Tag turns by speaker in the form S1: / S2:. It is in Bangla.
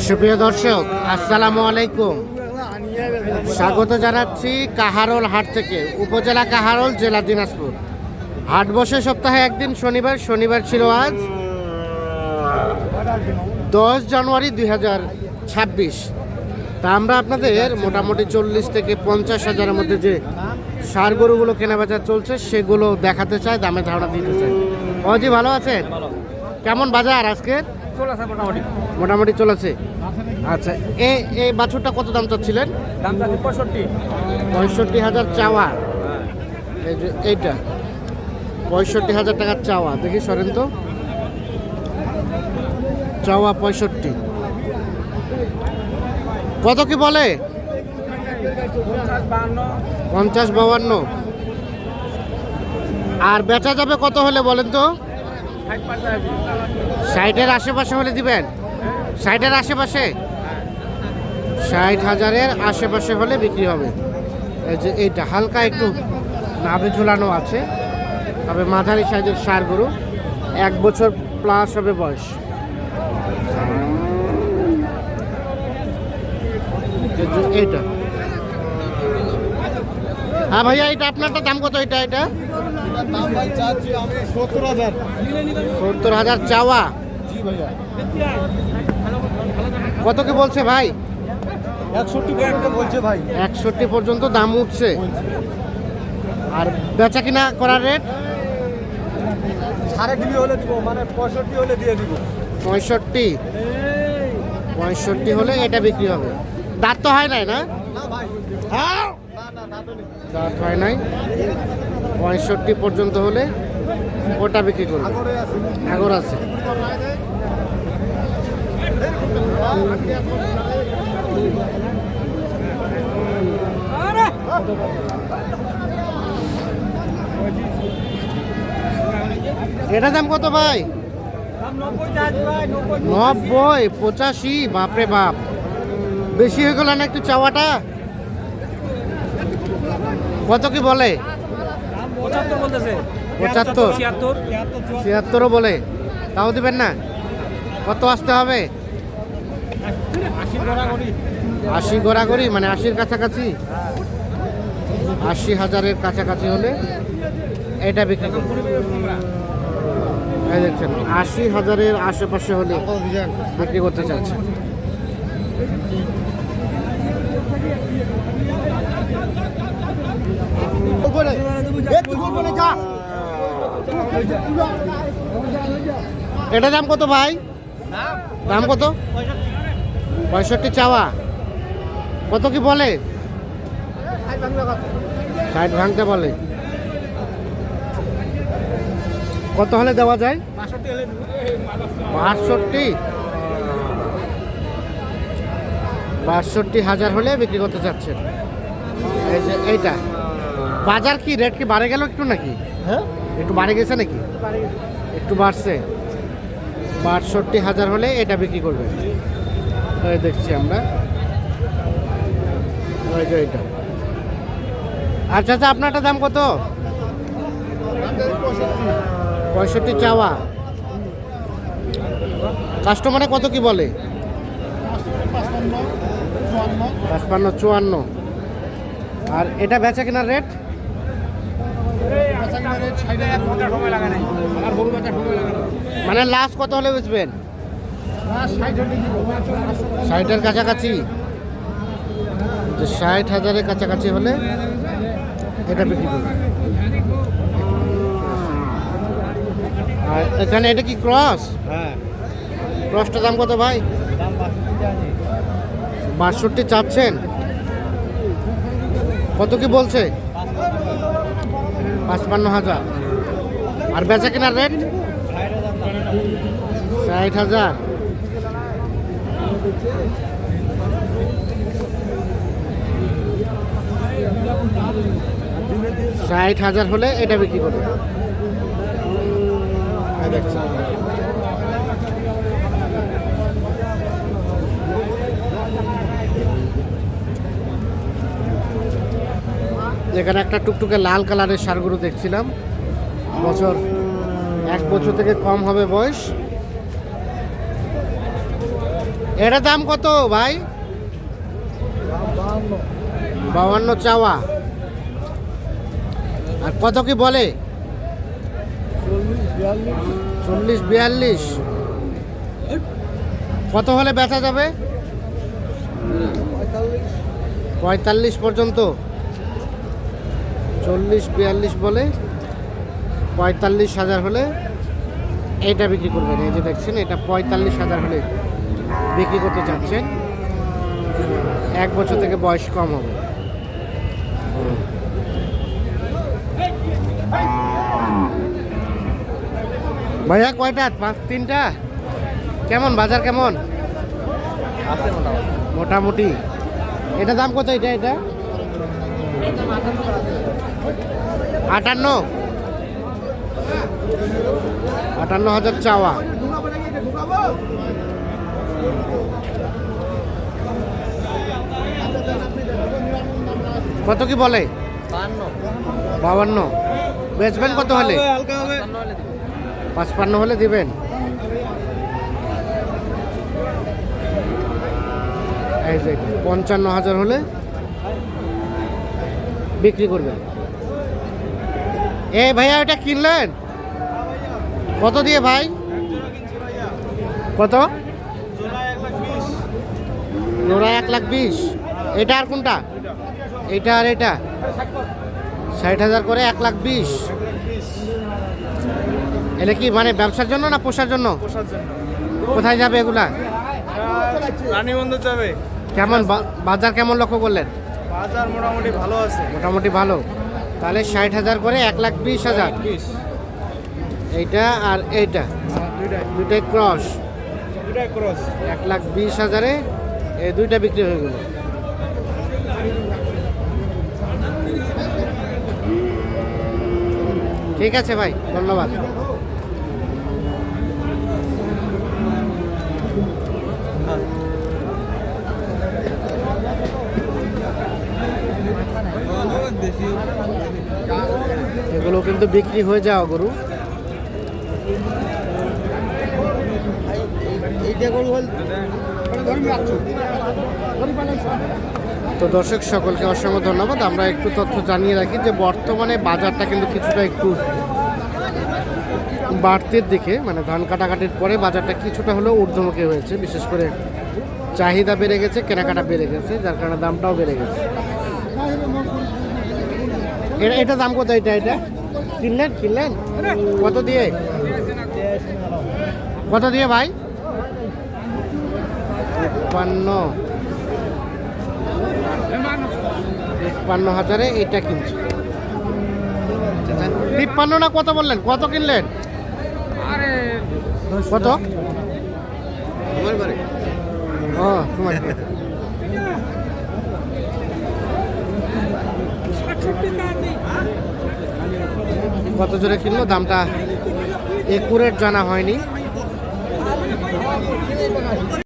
S1: সুপ্রিয় দর্শক, আসসালামু আলাইকুম। স্বাগত জানাচ্ছি কাহারোল হাট থেকে, উপজেলা কাহারোল, জেলা দিনাজপুর। হাট বসে সপ্তাহে একদিন, শনিবার ছিল আজ 10 জানুয়ারি 2026। তা আমরা আপনাদের মোটামুটি 40 থেকে 50 হাজারের মধ্যে যে ষাঁড় গরুগুলো কেনাবেচা চলছে সেগুলো দেখাতে চাই, দামে ধারণা দিতে চাই। অজি ভালো আছেন? কেমন বাজার আজকে? মোটামুটি চলেছে। আচ্ছা, এই বাছুরটা কত দাম চাচ্ছিলেন?
S2: দাম চাচ্ছি
S1: 65,000 চাওয়া। এই যে এইটা 65,000 টাকার চাওয়া। দেখি সরেন তো, চাওয়া 65। কত কি বলে? 50-52। আর বেচা যাবে কত হলে বলেন তো? 60-এর আশেপাশে হলে দিবেন? 60-এর আশেপাশে, 60,000-এর আশেপাশে হলে বিক্রি হবে। এই যে এইটা হালকা একটু নাভি ঝুলানো আছে, তবে মাঝারি সাইজের ষাঁড় গরু, 1 বছর প্লাস হবে বয়স। এইটা হ্যাঁ ভাইয়া, এটা আপনারটা দাম কত? এটা 70,000 চাওয়া। কত কি বলছে ভাই? 61 পর্যন্ত দাম উঠছে। আর বেচা কিনা করার রেট
S2: 65 হলে দিব, মানে 65 হলে দিয়ে দিব।
S1: 65 হলে এটা বিক্রি হবে। দাঁত তো হয় নাই না? দাঁত হয় নাই। 65 পর্যন্ত হলে ওটা বিক্রি করবে। আগর আছে। এটা দাম কত ভাই? 90, 85। বাপরে বাপ, বেশি হয়ে গেল না একটু চাওয়াটা? কত কি বলে? 75, 76ও বলে। তাও দিবেন না? কত আসতে হবে? 80 গড়াগড়ি, মানে 80-র কাছাকাছি। 80,000-এর কাছাকাছি হলে এটা বিক্রি করবে। এই দেখছেন, 80,000-এর আশেপাশে হলে বিক্রি করতে চাচ্ছে। এটা দাম কত ভাই? দাম কত? 65 চাওয়া। কত কি বলে? 60 ভাঙতে বলে। কত হলে দেওয়া যায়? 62,000 হলে বিক্রি করতে চাচ্ছেন। এই যে এইটা বাজার কি রেট কি বাড়ে গেল একটু নাকি?
S2: হ্যাঁ,
S1: একটু বাড়ে গেছে নাকি? একটু বাড়ছে। 62,000 হলে এটা বিক্রি করবে। এই দেখছি আমরা। ওই যে এইটা। আচ্ছা আচ্ছা, আপনারটা দাম কত? 65 চাওয়া। কাস্টমারে কত কি বলে? 55-54। আর এটা বেচা কেনার রেট? মানে লাস্ট কত হলে বেচবেন? 60-এর কাছাকাছি। 60,000-এর কাছাকাছি হলে এটা বিক্রি করবে। আর এখানে এটা কি ক্রস?
S2: হ্যাঁ।
S1: ক্রসটার দাম কত ভাই? 62 চাচ্ছেন। কত কি বলছে? 55,000। আর বেচা কেনার রেট 60,000। $60,000 হলে এটা বিক্রি করবে। এখানে একটা টুকটুকে লাল কালারের ষাঁড় গরু দেখছিলাম, বছর 1 বছর থেকে কম হবে বয়স। এটা দাম কত ভাই? 52 চাওয়া। আর কত কি বলে? 40-42। কত হলে বেচা যাবে? 45 পর্যন্ত। 40-42 বলে 45,000 হলে এইটা বিক্রি করবেন। এই যে দেখছেন, এটা 45,000 হলে বিক্রি করতে চাচ্ছেন। 1 বছর থেকে বয়স কম হবে। ভাইয়া কয়টা? 3টা। কেমন বাজার কেমন?
S2: আছে
S1: মোটামুটি। এটা দাম কত? এটা 58,000 চাওয়া। কত কি বলে? 52। বেচবেন কত হলে?
S2: হালকা হবে
S1: 55 হলে দিবেন। এই যে 55,000 হলে বিক্রি করবেন। এই ভাইয়া এটা কিনলেন কত দিয়ে ভাই? কত? জোড়া 1,20,000। এটা আর কোনটা? এটা আর এটা 60,000 করে 1,20,000। এটা কি মানে ব্যবসার জন্য না পোষার জন্য?
S2: পোষার জন্য।
S1: কোথায় যাবে এগুলা?
S2: রানীবন্ধ যাবে।
S1: কেমন বাজার কেমন লক্ষ্য করলেন?
S2: বাজার মোটামুটি ভালো আছে।
S1: মোটামুটি ভালো। তাহলে 60,000 করে 1,20,000। এইটা আর এইটা দুইটাই ক্রস।
S2: দুটাই ক্রস।
S1: 1,20,000-এ এই দুইটা বিক্রি হয়ে গেল। ঠিক আছে ভাই, ধন্যবাদ। এগুলো কিন্তু বিক্রি হয়ে যাওয়া গরু। তো দর্শক সকলকে অসংখ্য ধন্যবাদ। আমরা একটু তথ্য জানিয়ে রাখি যে বর্তমানে বাজারটা কিন্তু কিছুটা একটু বাড়তির দিকে, মানে ধান কাটাকাটির পরে বাজারটা কিছুটা হলেও ঊর্ধ্বমুখী হয়েছে। বিশেষ করে চাহিদা বেড়ে গেছে, কেনাকাটা বেড়ে গেছে, যার কারণে দামটাও বেড়ে গেছে। এটা দাম কত? এটা কিনলেন কত দিয়ে? কত দিয়ে ভাই? 53,000-এ এটা কিনছে। 53 না কত বললেন? কত কিনলেন? কত? ও তোমার কত জোরে কিনলো দামটা একুরেট জানা হয়নি।